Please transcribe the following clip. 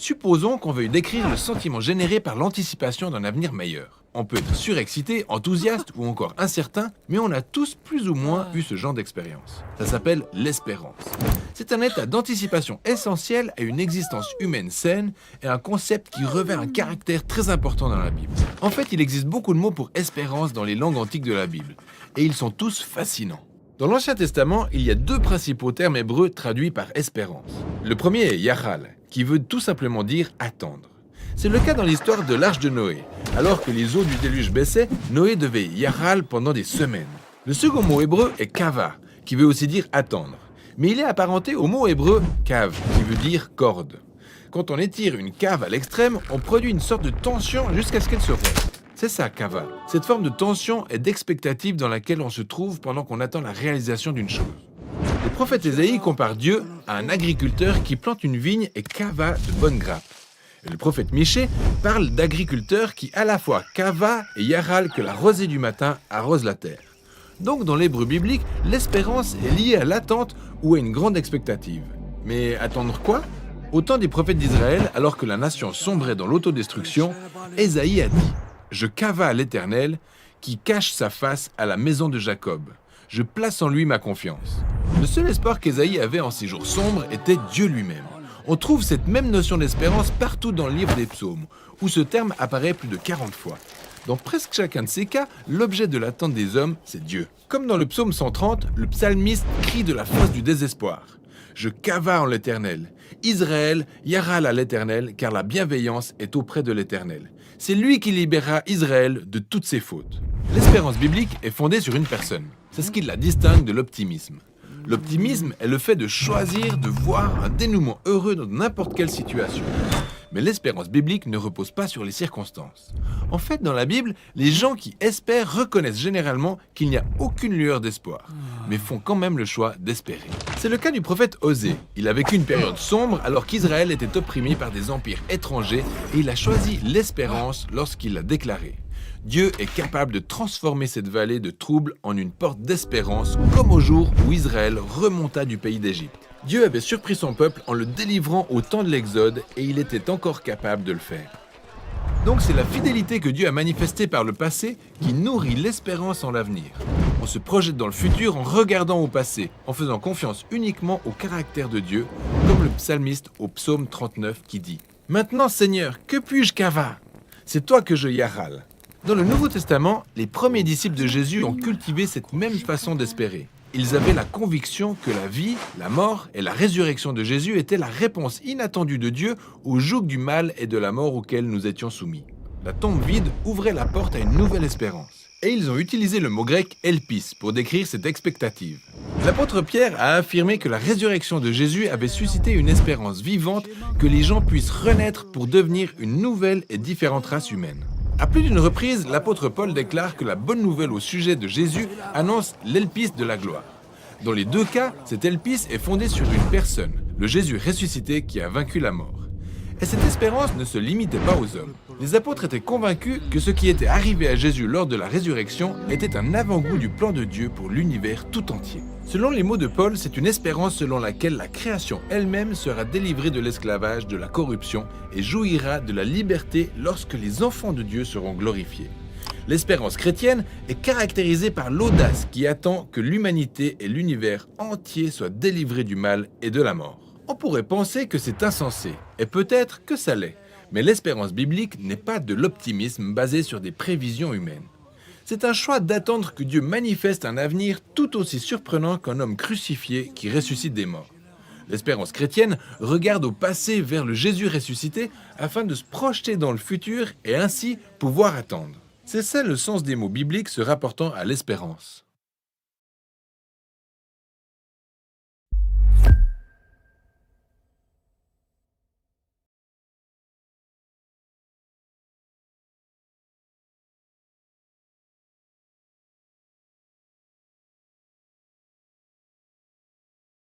Supposons qu'on veuille décrire le sentiment généré par l'anticipation d'un avenir meilleur. On peut être surexcité, enthousiaste ou encore incertain, mais on a tous plus ou moins eu ce genre d'expérience. Ça s'appelle l'espérance. C'est un état d'anticipation essentiel à une existence humaine saine et un concept qui revêt un caractère très important dans la Bible. En fait, il existe beaucoup de mots pour espérance dans les langues antiques de la Bible, et ils sont tous fascinants. Dans l'Ancien Testament, il y a deux principaux termes hébreux traduits par espérance. Le premier est yachal, qui veut tout simplement dire attendre. C'est le cas dans l'histoire de l'arche de Noé. Alors que les eaux du déluge baissaient, Noé devait yachal pendant des semaines. Le second mot hébreu est kava, qui veut aussi dire attendre. Mais il est apparenté au mot hébreu kav, qui veut dire corde. Quand on étire une cave à l'extrême, on produit une sorte de tension jusqu'à ce qu'elle se rompe. C'est ça, kava. Cette forme de tension et d'expectative dans laquelle on se trouve pendant qu'on attend la réalisation d'une chose. Le prophète Ésaïe compare Dieu à un agriculteur qui plante une vigne et kava de bonnes grappes. Et le prophète Michée parle d'agriculteurs qui à la fois kava et yaral que la rosée du matin arrose la terre. Donc dans l'hébreu biblique, l'espérance est liée à l'attente ou à une grande expectative. Mais attendre quoi ? Au temps des prophètes d'Israël, alors que la nation sombrait dans l'autodestruction, Ésaïe a dit « Je cava à l'Éternel, qui cache sa face à la maison de Jacob. Je place en lui ma confiance. » Le seul espoir qu'Ésaïe avait en ces jours sombres était Dieu lui-même. On trouve cette même notion d'espérance partout dans le livre des psaumes, où ce terme apparaît plus de 40 fois. Dans presque chacun de ces cas, l'objet de l'attente des hommes, c'est Dieu. Comme dans le psaume 130, le psalmiste crie de la fosse du désespoir. « Je cava en l'Éternel. Israël yaral à l'Éternel, car la bienveillance est auprès de l'Éternel. C'est lui qui libérera Israël de toutes ses fautes. » L'espérance biblique est fondée sur une personne. C'est ce qui la distingue de l'optimisme. L'optimisme est le fait de choisir de voir un dénouement heureux dans n'importe quelle situation. Mais l'espérance biblique ne repose pas sur les circonstances. En fait, dans la Bible, les gens qui espèrent reconnaissent généralement qu'il n'y a aucune lueur d'espoir, mais font quand même le choix d'espérer. C'est le cas du prophète Osée. Il a vécu une période sombre alors qu'Israël était opprimé par des empires étrangers et il a choisi l'espérance lorsqu'il l'a déclaré. Dieu est capable de transformer cette vallée de troubles en une porte d'espérance, comme au jour où Israël remonta du pays d'Égypte. Dieu avait surpris son peuple en le délivrant au temps de l'Exode et il était encore capable de le faire. Donc c'est la fidélité que Dieu a manifestée par le passé qui nourrit l'espérance en l'avenir. On se projette dans le futur en regardant au passé, en faisant confiance uniquement au caractère de Dieu, comme le psalmiste au psaume 39 qui dit « Maintenant Seigneur, que puis-je cava ? C'est toi que je yaral. » Dans le Nouveau Testament, les premiers disciples de Jésus ont cultivé cette même façon d'espérer. Ils avaient la conviction que la vie, la mort et la résurrection de Jésus étaient la réponse inattendue de Dieu au joug du mal et de la mort auquel nous étions soumis. La tombe vide ouvrait la porte à une nouvelle espérance. Et ils ont utilisé le mot grec « elpis » pour décrire cette expectative. L'apôtre Pierre a affirmé que la résurrection de Jésus avait suscité une espérance vivante que les gens puissent renaître pour devenir une nouvelle et différente race humaine. À plus d'une reprise, l'apôtre Paul déclare que la bonne nouvelle au sujet de Jésus annonce l'elpis de la gloire. Dans les deux cas, cet elpis est fondé sur une personne, le Jésus ressuscité qui a vaincu la mort. Et cette espérance ne se limitait pas aux hommes. Les apôtres étaient convaincus que ce qui était arrivé à Jésus lors de la résurrection était un avant-goût du plan de Dieu pour l'univers tout entier. Selon les mots de Paul, c'est une espérance selon laquelle la création elle-même sera délivrée de l'esclavage, de la corruption et jouira de la liberté lorsque les enfants de Dieu seront glorifiés. L'espérance chrétienne est caractérisée par l'audace qui attend que l'humanité et l'univers entier soient délivrés du mal et de la mort. On pourrait penser que c'est insensé, et peut-être que ça l'est, mais l'espérance biblique n'est pas de l'optimisme basé sur des prévisions humaines. C'est un choix d'attendre que Dieu manifeste un avenir tout aussi surprenant qu'un homme crucifié qui ressuscite des morts. L'espérance chrétienne regarde au passé vers le Jésus ressuscité afin de se projeter dans le futur et ainsi pouvoir attendre. C'est ça le sens des mots bibliques se rapportant à l'espérance.